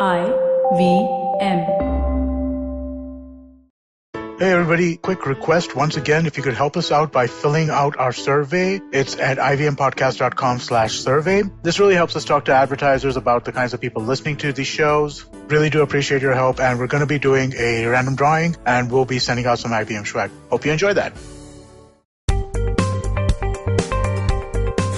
IVM. Hey everybody, quick request once again, if you could help us out by filling out our survey. It's at ivmpodcast.com/survey. This really helps us talk to advertisers about the kinds of people listening to these shows. Really do appreciate your help, and we're going to be doing a random drawing, and we'll be sending out some IVM swag. Hope you enjoy that.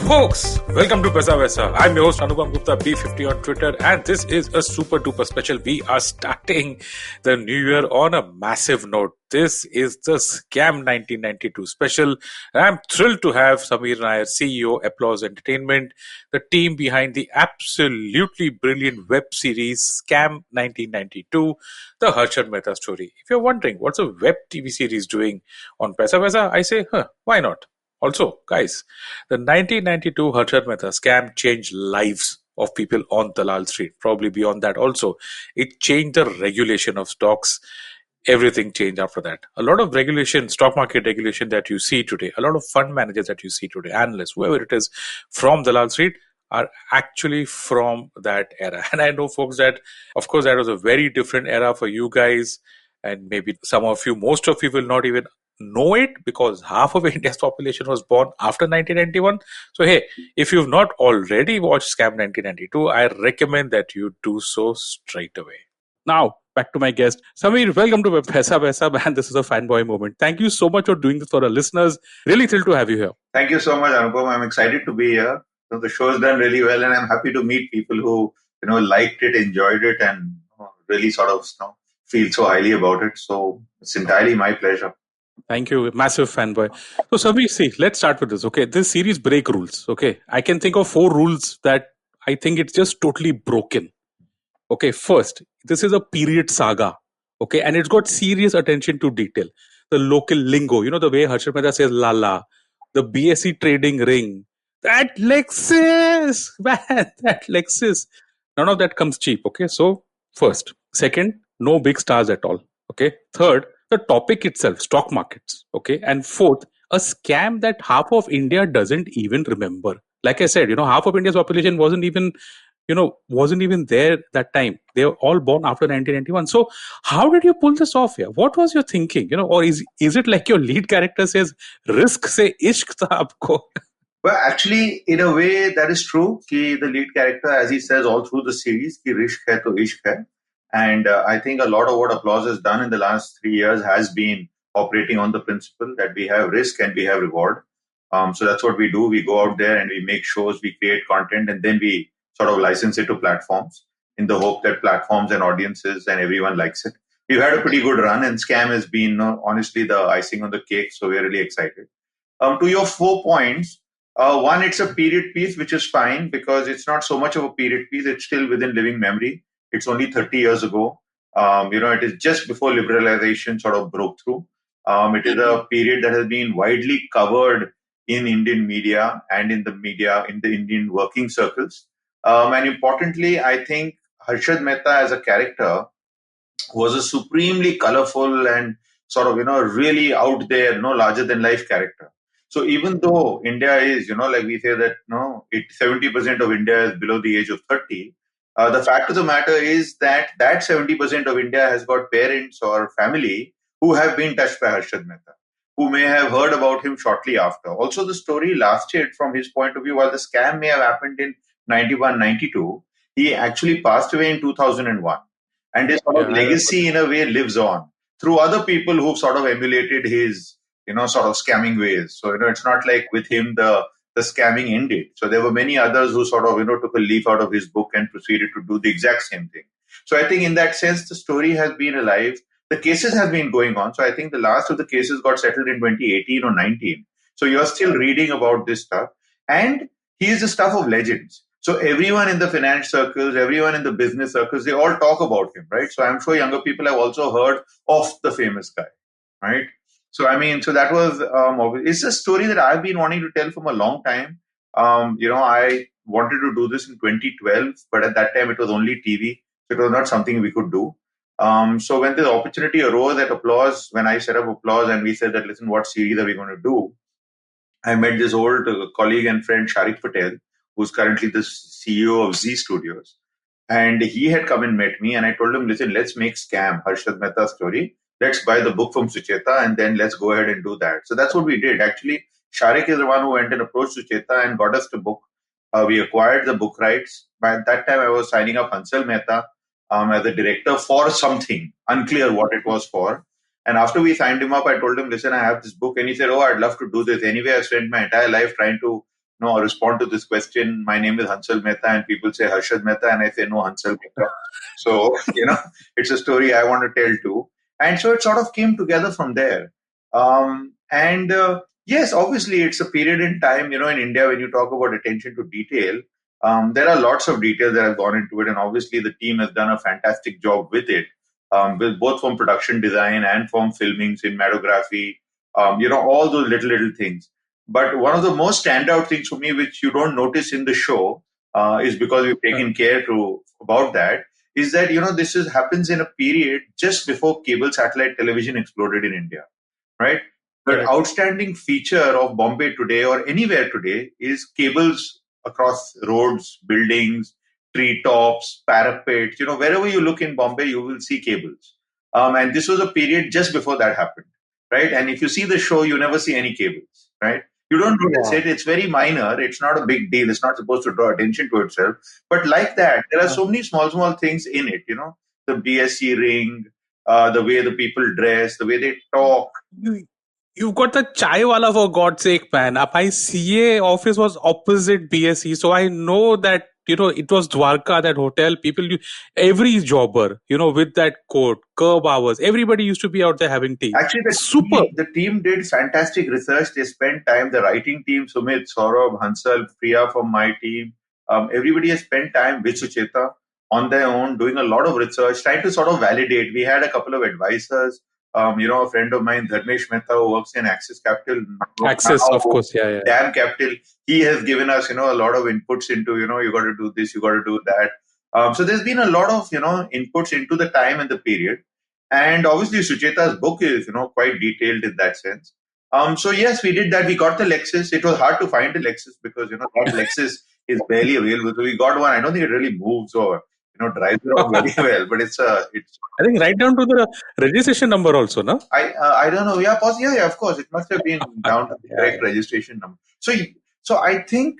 Folks, welcome to Paisa Vaisa. I'm your host Anupam Gupta, B50 on Twitter, and this is a super duper special. We are starting the new year on a massive note. This is the Scam 1992 special. I'm thrilled to have Sameer Nair, CEO, Applause Entertainment, the team behind the absolutely brilliant web series Scam 1992, the Harshad Mehta Story. If you're wondering what's a web TV series doing on Paisa Vaisa, I say, why not? Also, guys, the 1992 Harshad Mehta scam changed lives of people on Dalal Street. Probably beyond that also. It changed the regulation of stocks. Everything changed after that. A lot of regulation, stock market regulation that you see today, a lot of fund managers that you see today, analysts, whoever it is from Dalal Street are actually from that era. And I know, folks, that, of course, that was a very different era for you guys. And maybe some of you, most of you will not even know it because half of India's population was born after 1991. So, hey, if you've not already watched Scam 1992, I recommend that you do so straight away. Now, back to my guest. Sameer, welcome to Paisa Vaisa, man. This is a fanboy moment. Thank you so much for doing this for our listeners. Really thrilled to have you here. Thank you so much, Anupam. I'm excited to be here. So the show's done really well, and I'm happy to meet people who liked it, enjoyed it, and really sort of feel so highly about it. So it's entirely my pleasure. Thank you. Massive fanboy. So, Sameer, see, let's start with this. Okay, this series break rules. Okay, I can think of 4 rules that I think it's just totally broken. Okay, first, this is a period saga. Okay, and it's got serious attention to detail. The local lingo, the way Harshad Mehta says "lala," the BSE trading ring, that Lexus, man, that Lexus. None of that comes cheap. Okay, so first, second, no big stars at all. Okay, third, the topic itself, stock markets. Okay, and fourth, a scam that half of India doesn't even remember. Like I said, half of India's population wasn't even there that time. They were all born after 1991. So how did you pull this off here? What was your thinking? Or is it like your lead character says, risk se ishq tha aapko? Well, actually, in a way, that is true. The lead character, as he says all through the series, ki rishq hai to ishq hai. And I think a lot of what Applause has done in the last 3 years has been operating on the principle that we have risk and we have reward. So that's what we do. We go out there and we make shows, we create content, and then we sort of license it to platforms in the hope that platforms and audiences and everyone likes it. We've had a pretty good run, and Scam has been honestly the icing on the cake. So we're really excited. To your 4 points, one, it's a period piece, which is fine because it's not so much of a period piece. It's still within living memory. It's only 30 years ago. It is just before liberalization sort of broke through. It is a period that has been widely covered in Indian media and in the Indian working circles. And importantly, I think Harshad Mehta as a character was a supremely colorful and sort of, really out there, larger than life character. So even though India is, like we say that, 70% of India is below the age of 30, the fact of the matter is that 70% of India has got parents or family who have been touched by Harshad Mehta, who may have heard about him shortly after. Also, the story lasted from his point of view. While the scam may have happened in 91, 92, he actually passed away in 2001. And his sort of legacy in a way lives on through other people who've sort of emulated his, sort of scamming ways. So, it's not like with him, the scamming ended. So there were many others who sort of, took a leaf out of his book and proceeded to do the exact same thing. So I think in that sense, the story has been alive. The cases have been going on. So I think the last of the cases got settled in 2018 or 19. So you're still reading about this stuff. And he is the stuff of legends. So everyone in the finance circles, everyone in the business circles, they all talk about him, right? So I'm sure younger people have also heard of the famous guy, right? So, so that was, it's a story that I've been wanting to tell from a long time. I wanted to do this in 2012, but at that time it was only TV. So it was not something we could do. So when the opportunity arose at Applause, when I set up Applause and we said that, listen, what series are we going to do? I met this old colleague and friend, Sharik Patel, who's currently the CEO of Z Studios. And he had come and met me, and I told him, listen, let's make Scam, Harshad Mehta Story. Let's buy the book from Sucheta, and then let's go ahead and do that. So that's what we did. Actually, Sharik is the one who went and approached Sucheta and got us the book. We acquired the book rights. By that time, I was signing up Hansal Mehta as a director for something, unclear what it was for. And after we signed him up, I told him, listen, I have this book. And he said, oh, I'd love to do this. Anyway, I spent my entire life trying to respond to this question. My name is Hansal Mehta, and people say Harshad Mehta, and I say, no, Hansal Mehta. So, it's a story I want to tell too. And so it sort of came together from there. Yes, obviously, it's a period in time, in India, when you talk about attention to detail, there are lots of details that have gone into it. And obviously, the team has done a fantastic job with it, with both from production design and from filming, cinematography, all those little things. But one of the most standout things for me, which you don't notice in the show, is because we've taken care about that, is that this happens in a period just before cable satellite television exploded in India, right? The outstanding feature of Bombay today or anywhere today is cables across roads, buildings, treetops, parapets. Wherever you look in Bombay, you will see cables. And this was a period just before that happened, right? And if you see the show, you never see any cables, right? You don't notice it. It's very minor. It's not a big deal. It's not supposed to draw attention to itself. But like that, there are so many small things in it, the BSC ring, the way the people dress, the way they talk. You've got the chai wala, for God's sake, man. My CA office was opposite BSE, so I know that it was Dwarka, that hotel. People, every jobber, with that coat, curb hours, everybody used to be out there having tea. Actually, the team did fantastic research. They spent time. The writing team, Sumit, Saurabh, Hansal, Priya from my team, everybody has spent time with Sucheta on their own, doing a lot of research, trying to sort of validate. We had a couple of advisors. A friend of mine, Dharmesh Mehta, who works in Axis Capital. Axis, of course, yeah. Dam Capital. He has given us, a lot of inputs into, you got to do this, you got to do that. So there's been a lot of, inputs into the time and the period. And obviously, Sucheta's book is, quite detailed in that sense. So yes, we did that. We got the Lexus. It was hard to find the Lexus because, that Lexus is barely available. So we got one. I don't think it really moves or drives around very well, but it's I think right down to the registration number also, no? I don't know. Yeah, yeah, of course. It must have been down to the correct registration number. So I think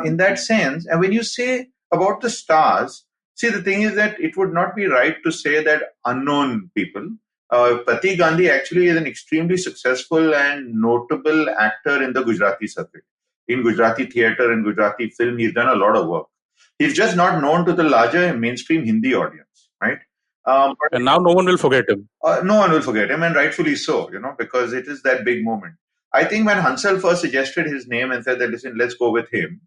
in that sense, and when you say about the stars, see, the thing is that it would not be right to say that unknown people. Pratik Gandhi actually is an extremely successful and notable actor in the Gujarati circuit. In Gujarati theatre and Gujarati film, he's done a lot of work. He's just not known to the larger mainstream Hindi audience, right? And now no one will forget him. No one will forget him, and rightfully so, because it is that big moment. I think when Hansal first suggested his name and said that, listen, let's go with him,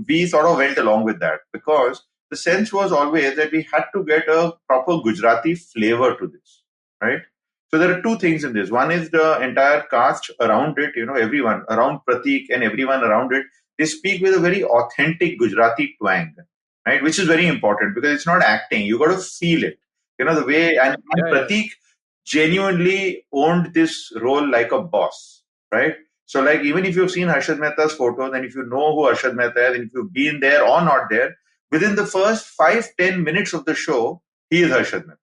we sort of went along with that because the sense was always that we had to get a proper Gujarati flavor to this, right? So there are two things in this. One is the entire cast around it, everyone around Pratik and everyone around it, they speak with a very authentic Gujarati twang, right? Which is very important because it's not acting. You got to feel it. The way, and Pratik genuinely owned this role like a boss, right? So like, even if you've seen Harshad Mehta's photos and if you know who Harshad Mehta is and if you've been there or not there, within the first 5-10 minutes of the show, he is Harshad Mehta.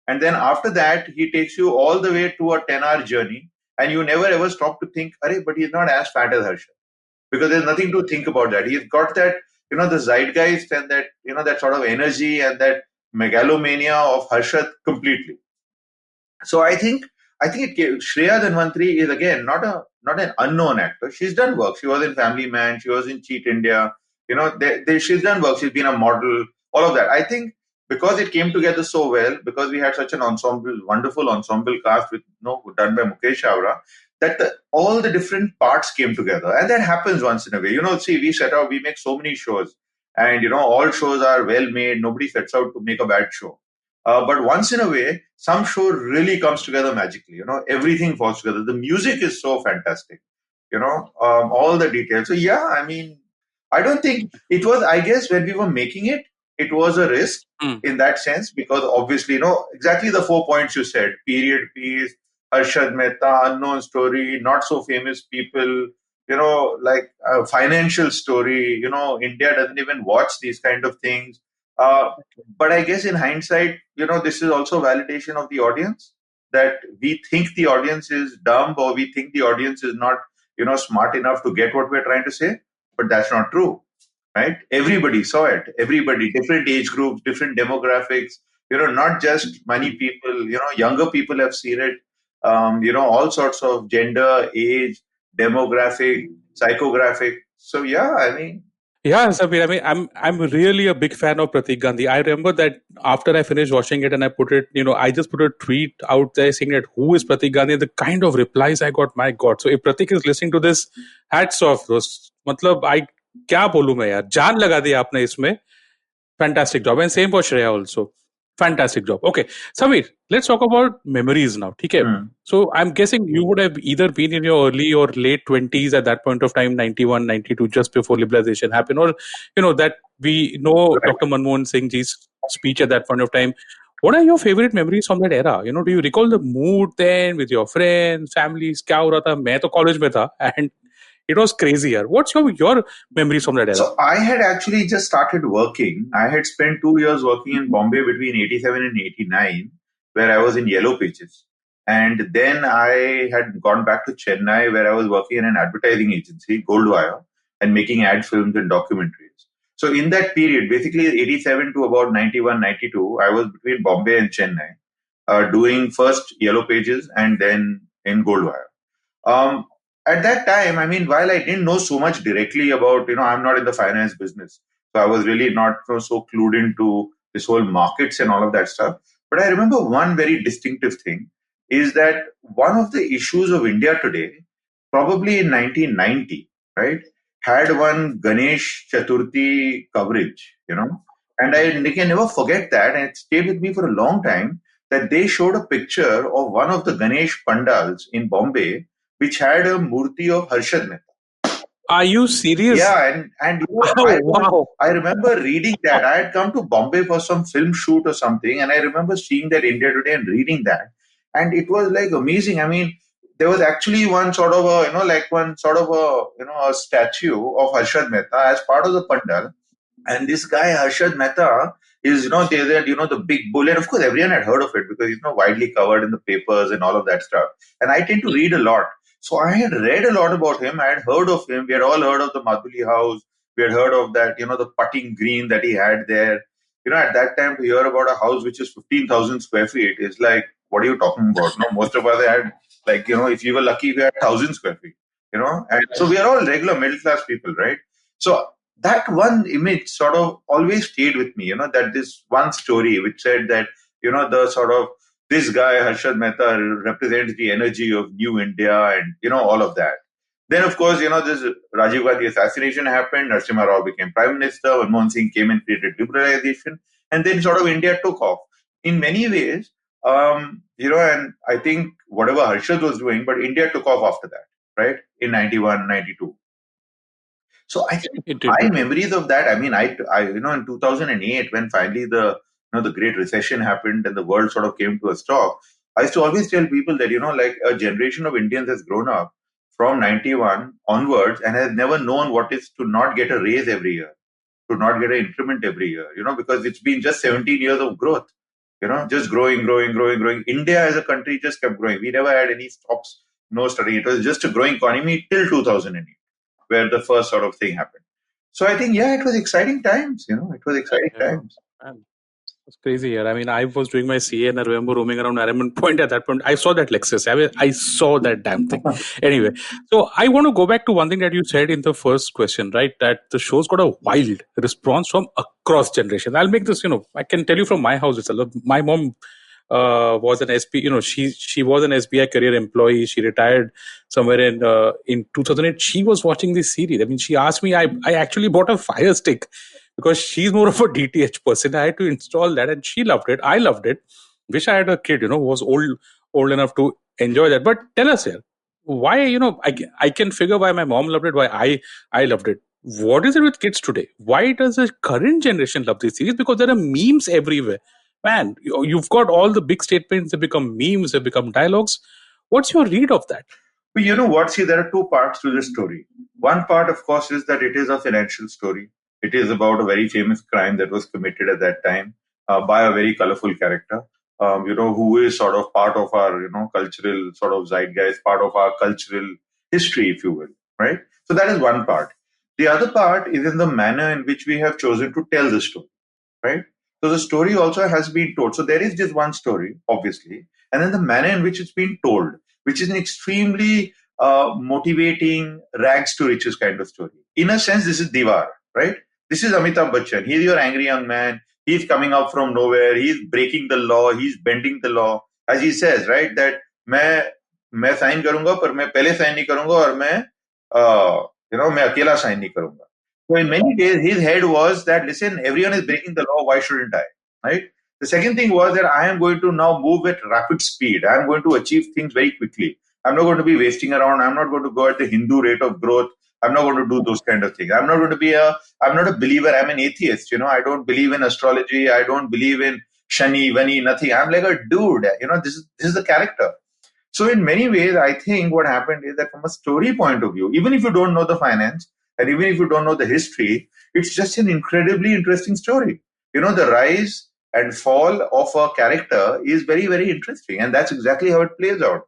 And then after that, he takes you all the way to a 10-hour journey and you never ever stop to think, but he's not as fat as Harshad. Because there's nothing to think about that. He's got that, the zeitgeist and that, that sort of energy and that megalomania of Harshad completely. So I think Shreya Dhanvantri is again not an unknown actor. She's done work. She was in Family Man. She was in Cheat India. She's done work. She's been a model. All of that. I think because it came together so well, because we had such an wonderful ensemble cast with done by Mukesh Avra, that all the different parts came together, and that happens once in a way. See, we make so many shows, and all shows are well made. Nobody sets out to make a bad show. But once in a way, some show really comes together magically. Everything falls together. The music is so fantastic. All the details. So yeah, I mean, I don't think it was. I guess when we were making it, it was a risk in that sense because obviously, exactly the 4 points you said: period piece, Harshad Mehta, unknown story, not so famous people. Like a financial story. India doesn't even watch these kind of things. But I guess in hindsight, this is also validation of the audience, that we think the audience is dumb, or we think the audience is not, smart enough to get what we're trying to say. But that's not true, right? Everybody saw it. Everybody, different age groups, different demographics. Not just money people. Younger people have seen it. All sorts of gender, age, demographic, psychographic. So yeah, I mean, Yeah, Sabir. I mean, I'm really a big fan of Pratik Gandhi. I remember that after I finished watching it and I put it, I just put a tweet out there saying that who is Pratik Gandhi? The kind of replies I got, my God. So if Pratik is listening to this, hats off. मतलब I क्या बोलूं मैं यार, जान लगा दी आपने इसमें. Fantastic job. And same for Shreya also. Fantastic job. Okay. Samir, let's talk about memories now. Okay. So I'm guessing you would have either been in your early or late 20s at that point of time, 91, 92, just before liberalization happened. Or, that we know right. Dr. Manmohan Singh ji's speech at that point of time. What are your favorite memories from that era? Do you recall the mood then with your friends, families? क्या हो रहा था? मैं तो college में था and it was crazy. Yaar. What's your memories from that era? So I had actually just started working. I had spent 2 years working in Bombay between 87 and 89, where I was in Yellow Pages. And then I had gone back to Chennai, where I was working in an advertising agency, Goldwire, and making ad films and documentaries. So in that period, basically 87 to about 91, 92, I was between Bombay and Chennai, doing first Yellow Pages and then in Goldwire. At that time, I mean, while I didn't know so much directly about, I'm not in the finance business. So I was really not so clued into this whole markets and all of that stuff. But I remember one very distinctive thing is that one of the issues of India today, probably in 1990, right, had one Ganesh Chaturthi coverage, and I can never forget that. And it stayed with me for a long time, that they showed a picture of one of the Ganesh pandals in Bombay, which had a murti of Harshad Mehta. Are you serious? Yeah, and wow. I remember reading that. I had come to Bombay for some film shoot or something, and I remember seeing that India Today and reading that, and it was like amazing. I mean, there was actually one sort of a statue of Harshad Mehta as part of the pandal, and this guy Harshad Mehta is, the big bull. And of course, everyone had heard of it because he's widely covered in the papers and all of that stuff. And I tend to read a lot. So I had read a lot about him. I had heard of him. We had all heard of the Madhuli house. We had heard of that, the putting green that he had there. At that time, to hear about a house which is 15,000 square feet is like, what are you talking about? No, most of us had, if you were lucky, we had 1,000 square feet, and so we are all regular middle class people, right? So that one image sort of always stayed with me, that this one story which said that, the sort of this guy, Harshad Mehta, represents the energy of new India and, all of that. Then, of course, this Rajiv Gandhi assassination happened. Narasimha Rao became Prime Minister. Manmohan Singh came and created liberalization. And then sort of India took off. In many ways, and I think whatever Harshad was doing, but India took off after that, right? In 91, 92. So I think my memories of that, I mean, I in 2008, when finally the Great Recession happened and the world sort of came to a stop, I used to always tell people that, like a generation of Indians has grown up from 91 onwards and has never known what is to not get a raise every year, to not get an increment every year, because it's been just 17 years of growth, just growing. India as a country just kept growing. We never had any stops, no study. It was just a growing economy till 2008. Where the first sort of thing happened. So I think, it was exciting times, it was exciting times. It's crazy here. I mean, I was doing my CA and I remember roaming around Nariman Point at that point. I saw that Lexus. I saw that damn thing. Anyway, so I want to go back to one thing that you said in the first question, right? That the show's got a wild response from across generations. I'll make this, I can tell you from my house itself. My mom was an SP, she was an SBI career employee. She retired somewhere in 2008. She was watching this series. I mean, she asked me, I actually bought a Fire Stick because she's more of a DTH person. I had to install that and she loved it. I loved it. Wish I had a kid, who was old enough to enjoy that. But tell us here, why, I can figure why my mom loved it, why I loved it. What is it with kids today? Why does the current generation love this series? Because there are memes everywhere. Man, you've got all the big statements, they become memes, they become dialogues. What's your read of that? Well, you know what? See, there are two parts to this story. One part, of course, is that it is a financial story. It is about a very famous crime that was committed at that time by a very colorful character, who is sort of part of our, cultural sort of zeitgeist, part of our cultural history, if you will, right? So that is one part. The other part is in the manner in which we have chosen to tell the story, right? So the story also has been told. So there is just one story, obviously, and then the manner in which it's been told, which is an extremely motivating rags to riches kind of story. In a sense, this is Diwar, right? This is Amitabh Bachchan. He's your angry young man. He's coming out from nowhere. He's breaking the law. He's bending the law. As he says, right, that मैं sign करूंगा पर मैं पहले sign नहीं करूंगा और मैं अकेला साइन नहीं करूंगा. So in many ways, his head was that, listen, everyone is breaking the law. Why shouldn't I? Right? The second thing was that I am going to now move at rapid speed. I am going to achieve things very quickly. I'm not going to be wasting around. I'm not going to go at the Hindu rate of growth. I'm not going to do those kind of things. I'm not a believer. I'm an atheist. I don't believe in astrology. I don't believe in Shani, Vani, nothing. I'm like a dude. This is the character. So in many ways, I think what happened is that from a story point of view, even if you don't know the finance, and even if you don't know the history, it's just an incredibly interesting story. The rise and fall of a character is very, very interesting. And that's exactly how it plays out.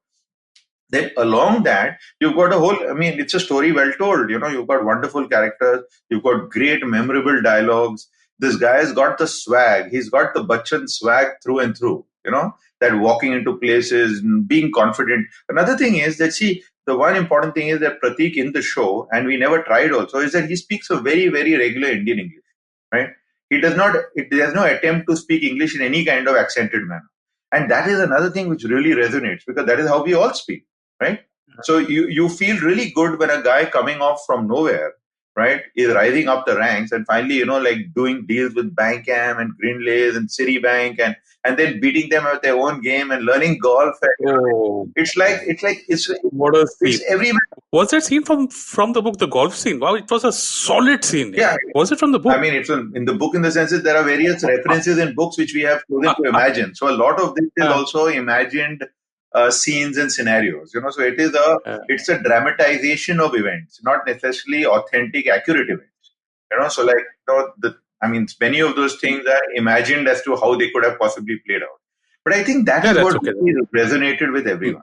Then along that, you've got it's a story well told. You've got wonderful characters. You've got great, memorable dialogues. This guy has got the swag. He's got the Bachchan swag through and through, that walking into places, being confident. Another thing is that, see, the one important thing is that Pratik in the show, and we never tried also, is that he speaks a very, very regular Indian English, right? There's no attempt to speak English in any kind of accented manner. And that is another thing which really resonates, because that is how we all speak, right? So you feel really good when a guy coming off from nowhere, right, is rising up the ranks and finally, like doing deals with Bankam and Greenlays and Citibank and then beating them at their own game and learning golf. And, it's what a scene. It's everywhere. Was that scene from the book, the golf scene? Wow, it was a solid scene. Yeah. Was it from the book? I mean, it's in the book in the sense that there are various references in books which we have chosen to imagine. So a lot of this is also imagined scenes and scenarios. So it's a dramatization of events, not necessarily authentic, accurate events. So many of those things are imagined as to how they could have possibly played out. But I think that's what really resonated with everyone.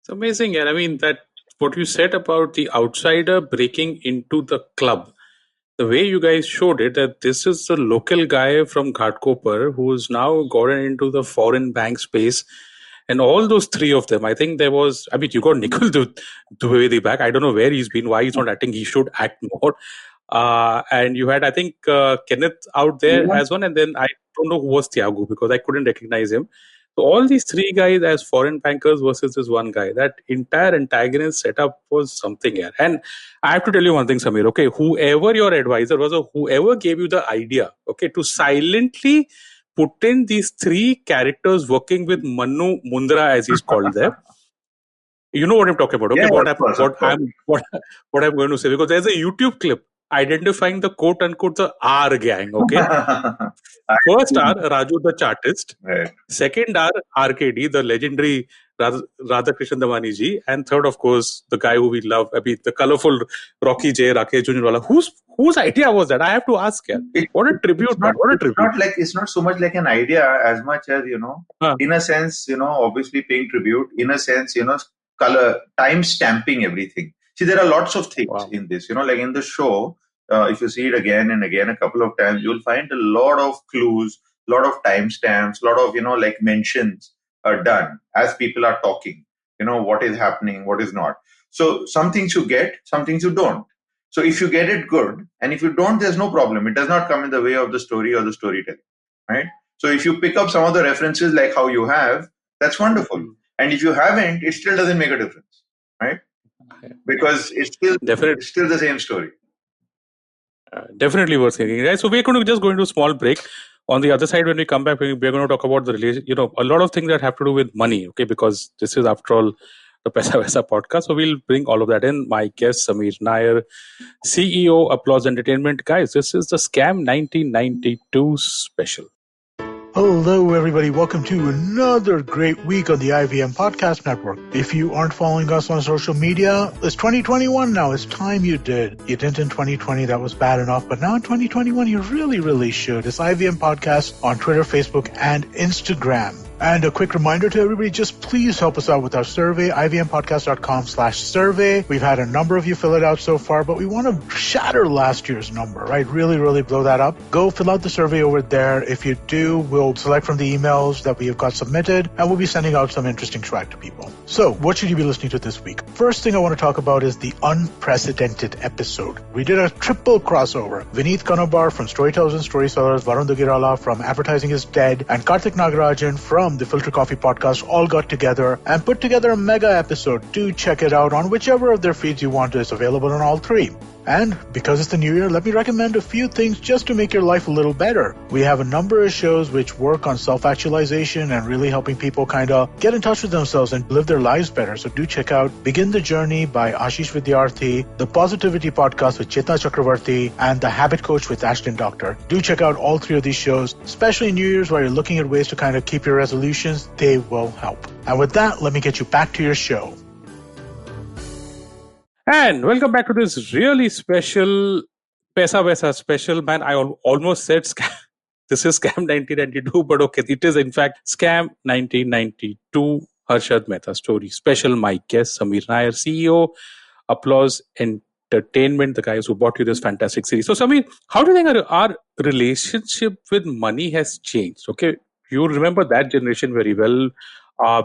It's amazing, and I mean that what you said about the outsider breaking into the club, the way you guys showed it, that this is the local guy from Ghatkopar who's now gotten into the foreign bank space. And all those three of them, I think you got Nikhil Dwivedi back. I don't know where he's been, why he's not acting. He should act more. And you had, I think, Kenneth out there as one. And then I don't know who was Thiagu because I couldn't recognize him. So all these three guys as foreign bankers versus this one guy, that entire antagonist setup was something here. And I have to tell you one thing, Sameer, okay, whoever your advisor was or whoever gave you the idea, okay, to silently put in these three characters working with Manu Mundra, as he's called there. You know what I'm talking about, okay? What I'm going to say, because there's a YouTube clip identifying the quote-unquote the R gang, okay? First R, Raju the chartist. Right. Second R, RKD, the legendary Radhakrishnan Damani ji. And third, of course, the guy who we love, the colorful Rocky J, Rakesh Junjunwala. Whose idea was that? I have to ask. What a tribute, man. What a tribute. It's not so much like an idea as much as, in a sense, obviously paying tribute, in a sense, color, time stamping everything. See, there are lots of things in this, like in the show, if you see it again and again a couple of times, you'll find a lot of clues, a lot of timestamps, a lot of, mentions are done as people are talking, what is happening, what is not. So some things you get, some things you don't. So if you get it, good. And if you don't, there's no problem. It does not come in the way of the story or the storytelling, right? So if you pick up some of the references like how you have, that's wonderful. And if you haven't, it still doesn't make a difference, right? Because it's still the same story. Definitely worth hearing. Right? So we're going to just go into a small break. On the other side, when we come back, we're going to talk about the relation, a lot of things that have to do with money, okay? Because this is, after all, the Paisa Vaisa podcast. So we'll bring all of that in. My guest, Sameer Nair, CEO, Applause Entertainment. Guys, this is the Scam 1992 special. Hello, everybody. Welcome to another great week on the IVM Podcast Network. If you aren't following us on social media, it's 2021 now. It's time you did. You didn't in 2020. That was bad enough. But now in 2021, you really, really should. It's IVM Podcast on Twitter, Facebook, and Instagram. And a quick reminder to everybody, just please help us out with our survey, ivmpodcast.com/survey. We've had a number of you fill it out so far, but we want to shatter last year's number, right? Really, really blow that up. Go fill out the survey over there. If you do, we'll select from the emails that we have got submitted, and we'll be sending out some interesting swag to people. So, what should you be listening to this week? First thing I want to talk about is the unprecedented episode. We did a triple crossover. Vineet Kanabar from Storytellers and Storysellers, Varun Dugirala from Advertising is Dead, and Karthik Nagarajan from the Filter Coffee podcast all got together and put together a mega episode. Do check it out on whichever of their feeds you want. It's available on all three. And because it's the new year, let me recommend a few things just to make your life a little better. We have a number of shows which work on self-actualization and really helping people kind of get in touch with themselves and live their lives better. So do check out Begin the Journey by Ashish Vidyarthi, the Positivity Podcast with Chetna Chakravarti, and The Habit Coach with Ashton Doctor. Do check out all three of these shows, especially in New Year's while you're looking at ways to kind of keep your resolutions. They will help. And with that, let me get you back to your show. And welcome back to this really special Paisa Vaisa special. Man, I almost said scam. This is Scam 1992, but okay, it is in fact Scam 1992 Harshad Mehta Story. Special my guest, Sameer Nair, CEO, Applause Entertainment, the guys who brought you this fantastic series. So Sameer, how do you think our relationship with money has changed? Okay, you remember that generation very well.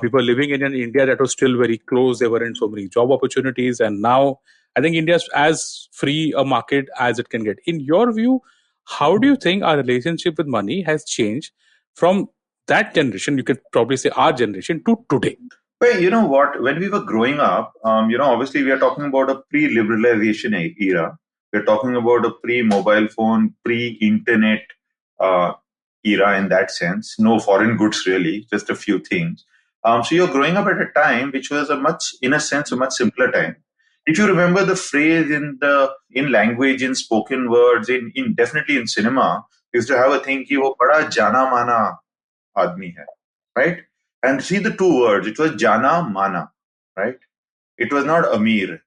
People living in an India that was still very close. There weren't so many job opportunities. And now I think India's as free a market as it can get. In your view, how do you think our relationship with money has changed from that generation, you could probably say our generation, to today? Well, you know what? When we were growing up, obviously we are talking about a pre-liberalization era. We're talking about a pre-mobile phone, pre-internet uh, era in that sense. No foreign goods really, just a few things. So you're growing up at a time which was in a sense, a much simpler time. If you remember the phrase in language, in spoken words, in definitely in cinema, we used to have a thing ki wo bada jana mana आदमी है, right? And see the two words, it was Jana Mana, right? It was not Amir,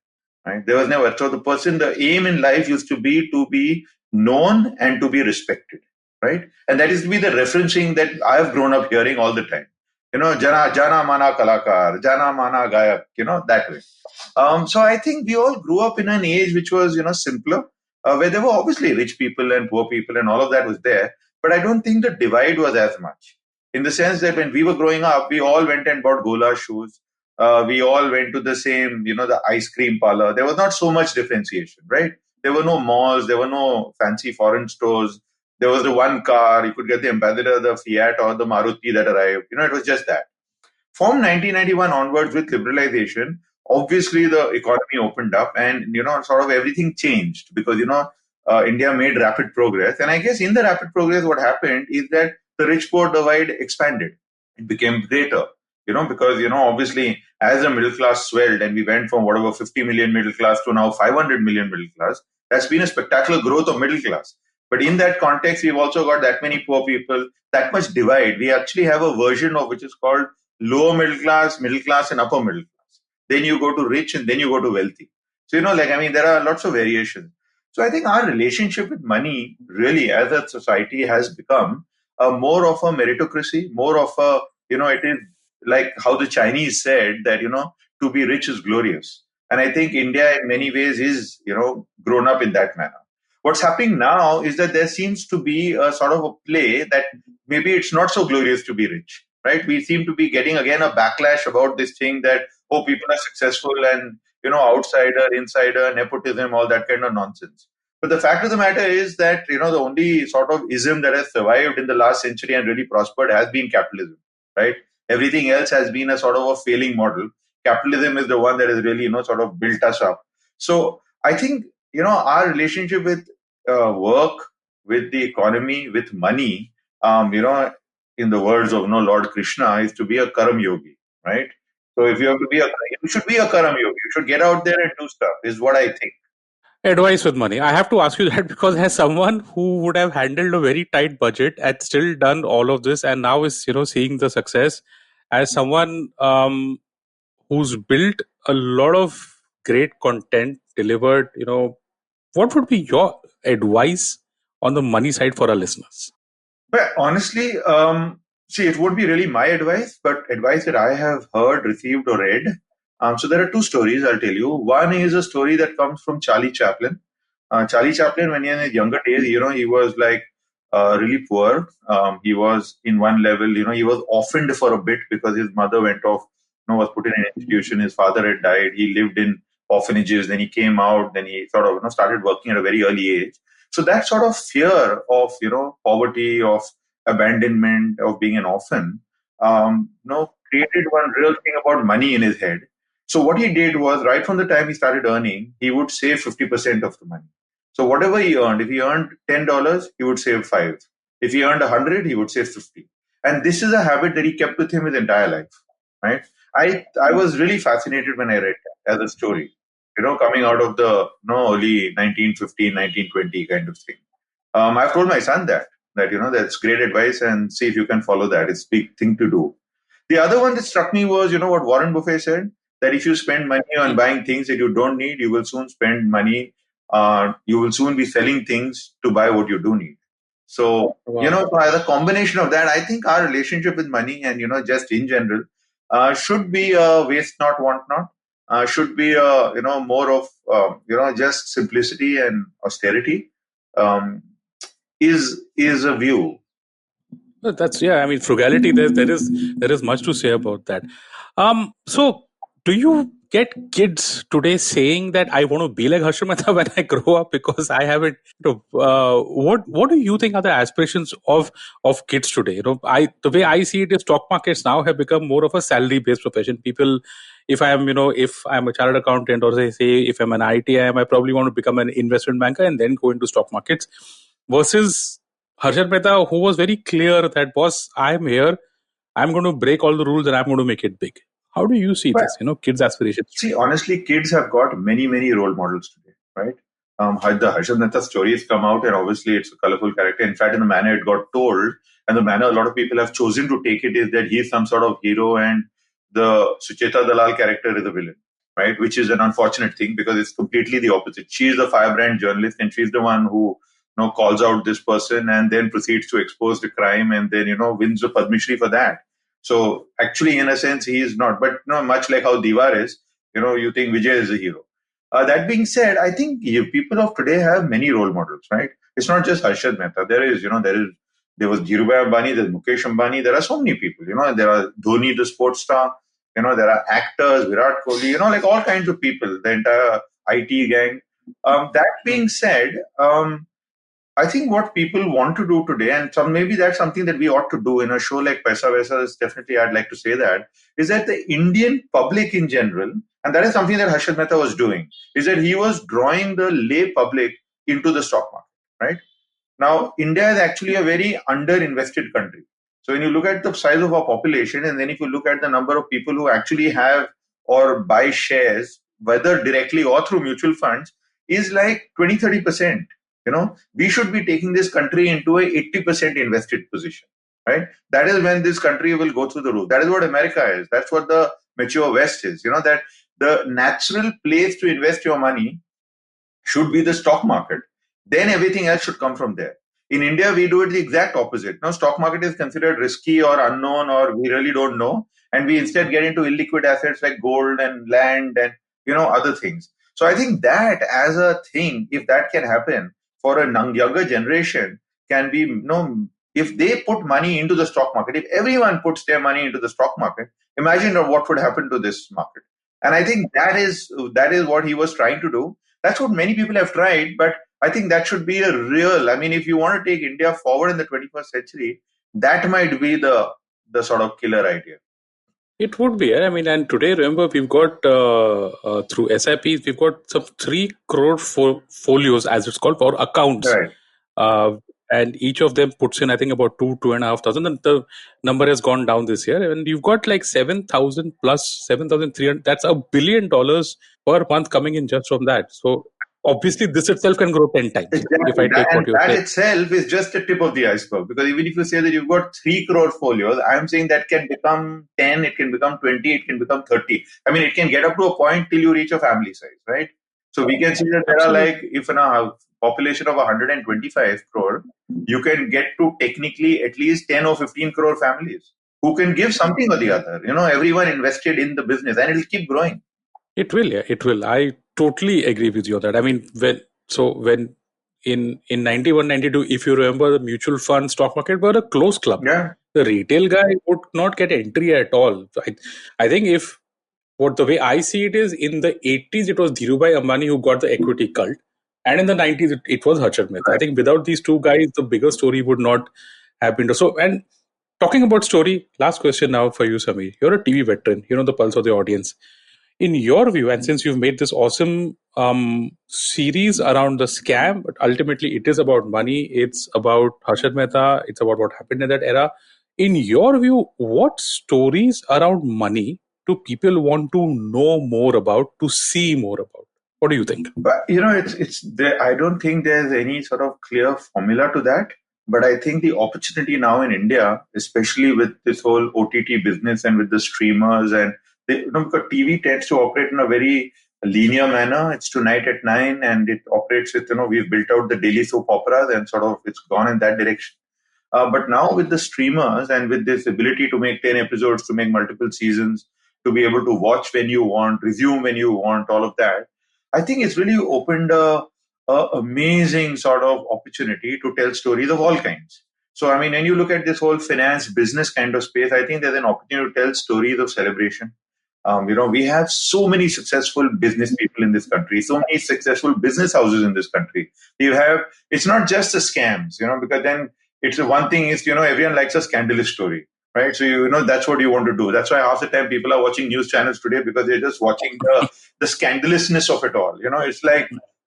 right? There was never, so the aim in life used to be known and to be respected, right? And that is to be the referencing that I have grown up hearing all the time. Jana Mana Kalakar, Jana Mana Gayak, that way. So I think we all grew up in an age which was, simpler, where there were obviously rich people and poor people and all of that was there. But I don't think the divide was as much. In the sense that when we were growing up, we all went and bought Gola shoes. We all went to the same, the ice cream parlor. There was not so much differentiation, right? There were no malls. There were no fancy foreign stores. There was the one car. You could get the Ambassador, the Fiat, or the Maruti that arrived. It was just that. From 1991 onwards, with liberalization, obviously the economy opened up and, sort of everything changed because, India made rapid progress. And I guess in the rapid progress, what happened is that the rich-poor divide expanded. It became greater, because, obviously, as the middle class swelled and we went from whatever 50 million middle class to now 500 million middle class, that's been a spectacular growth of middle class. But in that context, we've also got that many poor people, that much divide. We actually have a version of which is called lower middle class, and upper middle class. Then you go to rich and then you go to wealthy. So, there are lots of variations. So I think our relationship with money really as a society has become more of a meritocracy, more of a, it is like how the Chinese said that, to be rich is glorious. And I think India in many ways is, grown up in that manner. What's happening now is that there seems to be a sort of a play that maybe it's not so glorious to be rich, right? We seem to be getting again a backlash about this thing that, people are successful and, outsider, insider, nepotism, all that kind of nonsense. But the fact of the matter is that, the only sort of ism that has survived in the last century and really prospered has been capitalism, right? Everything else has been a sort of a failing model. Capitalism is the one that has really, sort of built us up. So I think, our relationship with work, with the economy, with money, in the words of Lord Krishna, is to be a Karam Yogi, right? So if you have to be you should be a Karam Yogi. You should get out there and do stuff, is what I think. Advice with money. I have to ask you that because as someone who would have handled a very tight budget and still done all of this and now is seeing the success, as someone who's built a lot of great content delivered, what would be your advice on the money side for our listeners? But honestly, see, it would be really my advice, but advice that I have heard, received, or read. So there are two stories I'll tell you. One is a story that comes from Charlie Chaplin. Charlie Chaplin, when he in his younger days, he was like really poor. He was in one level, he was orphaned for a bit because his mother went off, was put in an institution. His father had died. He lived in orphanages. Then he came out. Then he sort of, started working at a very early age. So that sort of fear of, poverty, of abandonment, of being an orphan, created one real thing about money in his head. So what he did was, right from the time he started earning, he would save 50% of the money. So whatever he earned, if he earned $10, he would save 5. If he earned 100, he would save 50. And this is a habit that he kept with him his entire life, right? I was really fascinated when I read that as a story, coming out of the early 1915, 1920 kind of thing. I've told my son that that's great advice, and see if you can follow that. It's a big thing to do. The other one that struck me was, what Warren Buffett said, that if you spend money on buying things that you don't need, you will soon spend money. You will soon be selling things to buy what you do need. So, Wow. as a combination of that, I think our relationship with money and, just in general, should be waste not, want not. Should be, more of, just simplicity and austerity. Is a view. That's I mean, frugality. There is much to say about that. So do you get kids today saying that I want to be like Harshad Mehta when I grow up because I haven't? What do you think are the aspirations of kids today? The way I see it is stock markets now have become more of a salary based profession. People, if I'm a chartered accountant, or say if I'm an ITM, I probably want to become an investment banker and then go into stock markets versus Harshad Mehta, who was very clear that, boss, I'm here, I'm going to break all the rules and I'm going to make it big. How do you see But this, kids' aspirations see, today? honestly, kids have got many, many role models today, right? The Harshad Mehta story has come out, and obviously it's a colorful character. In fact, in the manner it got told, and the manner a lot of people have chosen to take it is that he's some sort of hero, and the Sucheta Dalal character is a villain, right? Which is an unfortunate thing because it's completely the opposite. She's the firebrand journalist, and she's the one who calls out this person and then proceeds to expose the crime, and then wins the Padma Shri for that. So actually, in a sense, he is not. But much like how Diwar is, you think Vijay is a hero. That being said, I think people of today have many role models, right? It's not just Harshad Mehta. There was Dhirubhai Ambani, there's Mukesh Ambani. There are so many people. There are Dhoni, the sports star. There are actors, Virat Kohli. Like all kinds of people. The entire IT gang. That being said, I think what people want to do today, and maybe that's something that we ought to do in a show like Paisa Vaisa, is definitely I'd like to say that, is that the Indian public in general, and that is something that Harshad Mehta was doing, is that he was drawing the lay public into the stock market, right? Now, India is actually a very underinvested country. So when you look at the size of our population, and then if you look at the number of people who actually have or buy shares, whether directly or through mutual funds, is like 20-30%. We should be taking this country into a 80% invested position, right? That is when this country will go through the roof. That is what America is. That's what the mature West is. That the natural place to invest your money should be the stock market. Then everything else should come from there. In India, we do it the exact opposite. Now, stock market is considered risky or unknown, or we really don't know, and we instead get into illiquid assets like gold and land and other things. So I think that as a thing, if that can happen for a younger generation, can be if they put money into the stock market, if everyone puts their money into the stock market, imagine what would happen to this market. And I think that is what he was trying to do. That's what many people have tried, but I think that should be a real. I mean, if you want to take India forward in the 21st century, that might be the sort of killer idea. It would be. I mean, and today, remember, we've got through SIPs, we've got some 3 crore folios, as it's called, for accounts. Right. And each of them puts in, I think, about 2,500, and the number has gone down this year. And you've got like 7,000 plus 7,300. That's $1 billion per month coming in just from that. So obviously this itself can grow 10 times. Exactly. If I take what you're That saying. itself is just the tip of the iceberg. Because even if you say that you've got 3 crore folios, I'm saying that can become 10, it can become 20, it can become 30. I mean, it can get up to a point till you reach a family size, right? So we can see that there are Absolutely. like, if in a population of 125 crore, you can get to technically at least 10 or 15 crore families who can give something or the other. Everyone invested in the business and it'll keep growing. It will, yeah, it will. I totally agree with you on that. I mean, when in 91, 92, if you remember, the mutual fund stock market were a closed club. Yeah. The retail guy would not get entry at all. I think if what the way I see it is, in the 80s it was Dhirubhai Ambani who got the equity cult, and in the 90s it was Harshad Mehta. I think without these two guys, the bigger story would not have been. So, and talking about story, last question now for you, Sameer. You're a TV veteran. You know the pulse of the audience. In your view, and since you've made this awesome series around the scam, but ultimately it is about money, it's about Harshad Mehta, it's about what happened in that era. In your view, what stories around money do people want to know more about, to see more about? What do you think? But it's there. I don't think there's any sort of clear formula to that. But I think the opportunity now in India, especially with this whole OTT business and with the streamers, and because TV tends to operate in a very linear manner. It's tonight at 9, and it operates with we've built out the daily soap operas, and sort of it's gone in that direction. But now with the streamers and with this ability to make 10 episodes, to make multiple seasons, to be able to watch when you want, resume when you want, all of that, I think it's really opened a amazing sort of opportunity to tell stories of all kinds. So, I mean, when you look at this whole finance business kind of space, I think there's an opportunity to tell stories of celebration. We have so many successful business people in this country, so many successful business houses in this country. It's not just the scams, because then it's the one thing is, everyone likes a scandalous story, right? So, that's what you want to do. That's why half the time people are watching news channels today, because they're just watching the scandalousness of it all.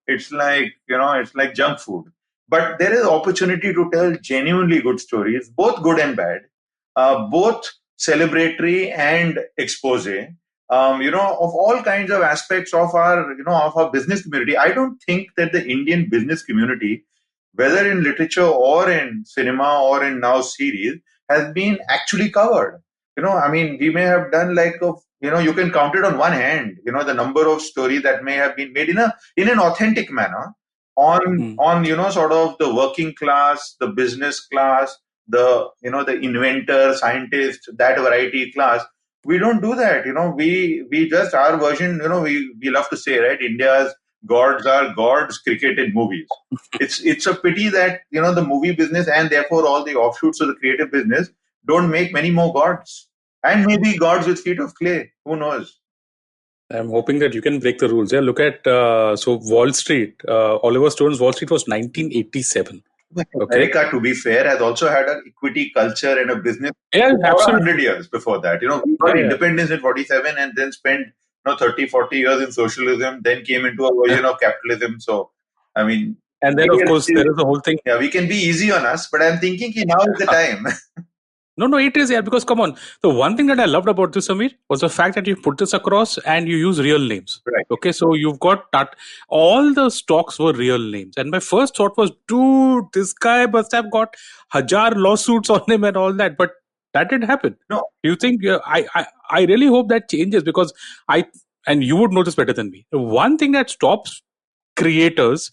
It's like junk food. But there is opportunity to tell genuinely good stories, both good and bad, both celebratory and expose, of all kinds of aspects of our business community. I don't think that the Indian business community, whether in literature or in cinema or in now series, has been actually covered. I mean, we may have done you can count it on one hand, the number of stories that may have been made in an authentic manner on sort of the working class, the business class, the inventor, scientist, that variety class. We don't do that. We just, our version, we love to say, right, India's gods are gods, cricket, and movies. It's a pity that the movie business and therefore all the offshoots of the creative business don't make many more gods, and maybe gods with feet of clay. Who knows? I'm hoping that you can break the rules. Yeah, look at Wall Street. Oliver Stone's Wall Street was 1987. Okay. America, to be fair, has also had an equity culture and a business Yeah, for absolutely. 100 years before that. We got independence in 47 and then spent 30, 40 years in socialism, then came into a version of capitalism. So, I mean... And then, of course, there is the whole thing. Yeah, we can be easy on us, but I'm thinking now is the time. No, it is, yeah, because come on. The one thing that I loved about this, Sameer, was the fact that you put this across and you use real names. Right. Okay, so you've got that. All the stocks were real names. And my first thought was, dude, this guy must have got 1,000 lawsuits on him and all that. But that didn't happen. No. Do you think, I really hope that changes, because and you would know this better than me. The one thing that stops creators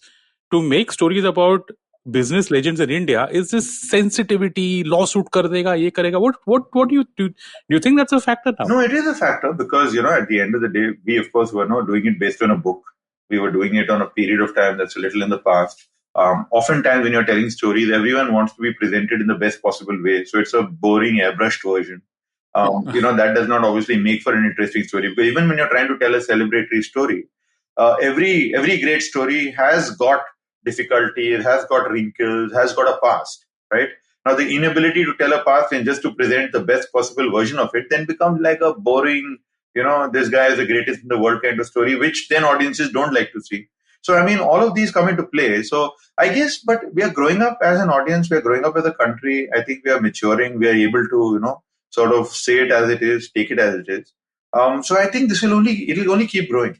to make stories about business legends in India is this sensitivity, lawsuit kar dega, ye karega. What do you do? Do you think that's a factor now? No, it is a factor, because at the end of the day, we of course were not doing it based on a book. We were doing it on a period of time that's a little in the past. Oftentimes when you're telling stories, everyone wants to be presented in the best possible way. So it's a boring, airbrushed version. That does not obviously make for an interesting story. Because even when you're trying to tell a celebratory story, every great story has got difficulties, has got wrinkles, has got a past, right? Now, the inability to tell a past and just to present the best possible version of it then becomes like a boring, this guy is the greatest in the world kind of story, which then audiences don't like to see. So, I mean, all of these come into play. So, I guess, but we are growing up as an audience, we are growing up as a country. I think we are maturing. We are able to, sort of say it as it is, take it as it is. So, I think it'll only keep growing.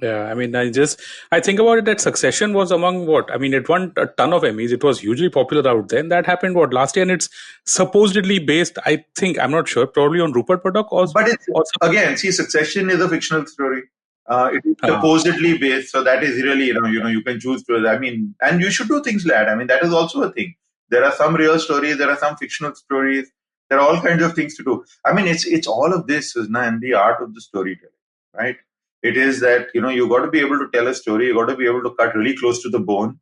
Yeah, I mean, I think about it that Succession was among what? I mean, it won a ton of Emmys. It was hugely popular out there. And that happened, what, last year? And it's supposedly based, I think, I'm not sure, probably on Rupert Murdoch or But it's, also. again, see, Succession is a fictional story. It is Ah. supposedly based, so that is really, you can choose to, I mean, and you should do things like that. I mean, that is also a thing. There are some real stories, there are some fictional stories, there are all kinds of things to do. I mean, it's all of this, Suzna, and the art of the storytelling, right? It is that, you got to be able to tell a story, you got to be able to cut really close to the bone.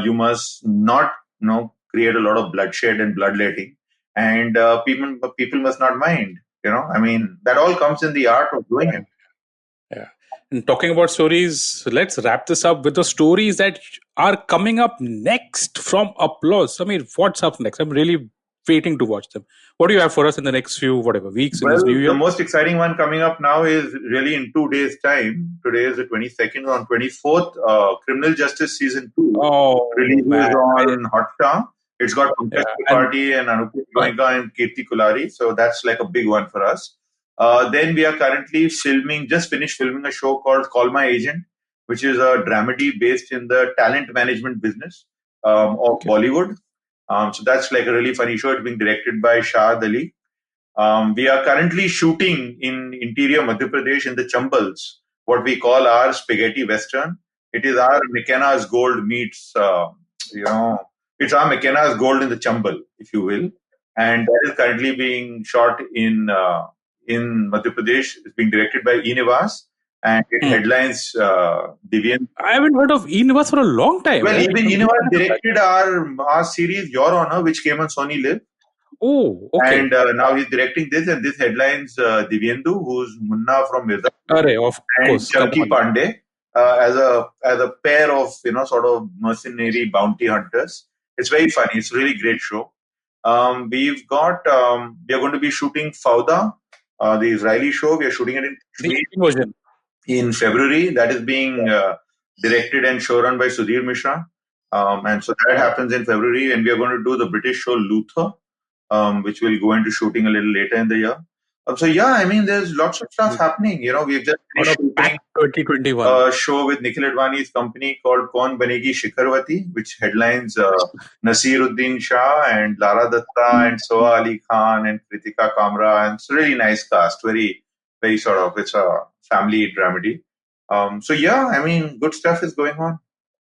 You must not, create a lot of bloodshed and bloodletting. And people must not mind. I mean, that all comes in the art of doing it. Yeah. And talking about stories, let's wrap this up with the stories that are coming up next from Applause. I mean, what's up next? I'm really waiting to watch them. What do you have for us in the next few, weeks in this new year? The most exciting one coming up now is really in 2 days' time. Today is the 22nd. On 24th, Criminal Justice Season 2 releases on Hotstar. It's got Pankaj Tripathi and Anupam Gupta and Kirti Kulari. So that's like a big one for us. Then we are currently just finished filming a show called Call My Agent, which is a dramedy based in the talent management business of Bollywood. So that's like a really funny show. It's being directed by Shahid Ali. We are currently shooting in interior Madhya Pradesh in the Chambals, what we call our spaghetti western. It is our McKenna's Gold meets, it's our McKenna's Gold in the Chambal, if you will. And that is currently being shot in Madhya Pradesh. It's being directed by E. Nivas. And it headlines Divyan. I haven't heard of E. Nivas for a long time. Well, even E. Nivas directed our series Your Honor, which came on Sony Live. Oh, okay. And now he's directing this, and this headlines Divyendu, who's Munna from Mirza, of and course, Chunky Pandey as a pair of sort of mercenary bounty hunters. It's very funny. It's a really great show. We are going to be shooting Fauda, the Israeli show. We are shooting it in February. That is being directed and showrun by Sudhir Mishra. And so that happens in February. And we are going to do the British show Luther, which will go into shooting a little later in the year. So yeah, I mean, there's lots of stuff happening. We've just finished 2021 a show with Nikhil Advani's company called Kaun Banegi Shikharwati, which headlines Nasiruddin Shah and Lara Datta and Soha Ali Khan and Kritika Kamra, and it's a really nice cast. Very, very sort of, it's a family dramedy. So yeah, I mean, good stuff is going on.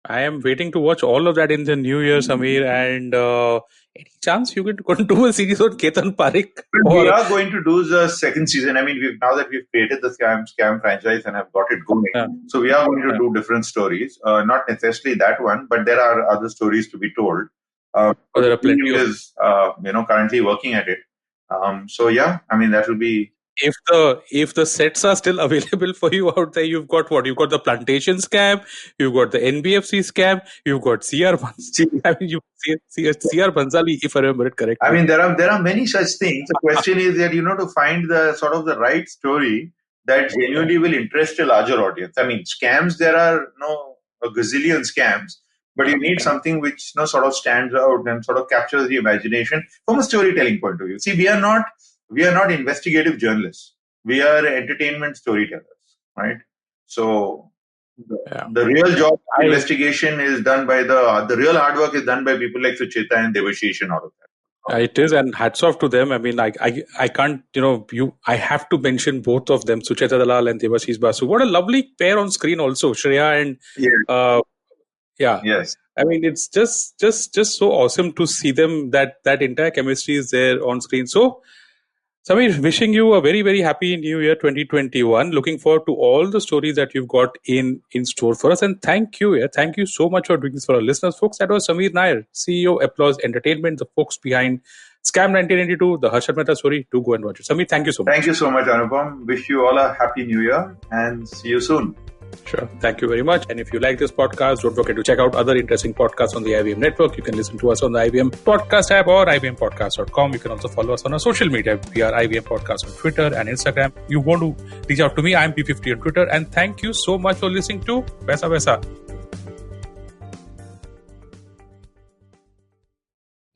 I am waiting to watch all of that in the new year, Sameer. And any chance you could do a series on Ketan Parekh? We are going to do the second season. I mean, now that we've created the scam franchise and have got it going, so we are going to do different stories. Not necessarily that one, but there are other stories to be told. There are plenty is currently working at it. So yeah, I mean, that will be. If the sets are still available for you out there, you've got what? You've got the plantation scam, you've got the NBFC scam, you've got CR Bansali. I mean, CR Bansali, if I remember it correctly. I mean, there are many such things. The question is that to find the sort of the right story that genuinely will interest a larger audience. I mean, scams, there are a gazillion scams, but you need something which sort of stands out and sort of captures the imagination from a storytelling point of view. See, we are not investigative journalists. We are entertainment storytellers, right? So the real job of investigation is done by the real hard work is done by people like Sucheta and Devashish and all of that. It is, and hats off to them. I mean, I can't, I have to mention both of them, Sucheta Dalal and Devashish Basu. What a lovely pair on screen also, Shreya and Yes. I mean, it's just so awesome to see them, that entire chemistry is there on screen. So, Sameer, wishing you a very, very happy New Year 2021. Looking forward to all the stories that you've got in store for us. And thank you. Thank you so much for doing this for our listeners, folks. That was Sameer Nair, CEO, Applause Entertainment, the folks behind Scam 1992, the Harshad Mehta Story. Do go and watch it. Sameer, thank you so much. Thank you so much, Anupam. Wish you all a happy New Year and see you soon. Sure. Thank you very much. And if you like this podcast, don't forget to check out other interesting podcasts on the IVM network. You can listen to us on the IVM podcast app or ivmpodcast.com. You can also follow us on our social media. We are IVM Podcast on Twitter and Instagram. You want to reach out to me, I'm P50 on Twitter. And thank you so much for listening to Paisa Vaisa.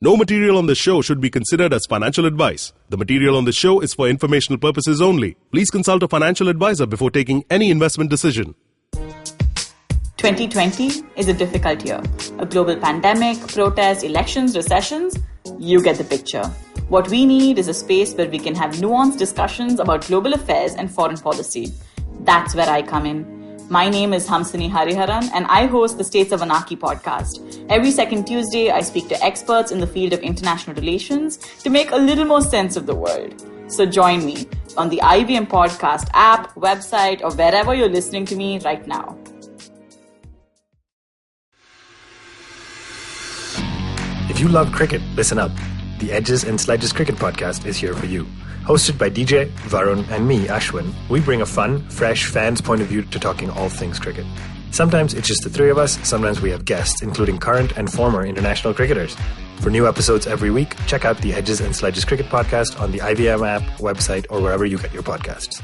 No material on the show should be considered as financial advice. The material on the show is for informational purposes only. Please consult a financial advisor before taking any investment decision. 2020 is a difficult year. A global pandemic, protests, elections, recessions. You get the picture. What we need is a space where we can have nuanced discussions about global affairs and foreign policy. That's where I come in. My name is Hamsini Hariharan, and I host the States of Anarchy podcast. Every second Tuesday, I speak to experts in the field of international relations to make a little more sense of the world. So join me on the IVM podcast app, website, or wherever you're listening to me right now. If you love cricket, listen up. The Edges and Sledges Cricket Podcast is here for you. Hosted by DJ, Varun, and me, Ashwin, we bring a fun, fresh fan's point of view to talking all things cricket. Sometimes it's just the three of us, sometimes we have guests, including current and former international cricketers. For new episodes every week, check out the Edges and Sledges Cricket Podcast on the IVM app, website, or wherever you get your podcasts.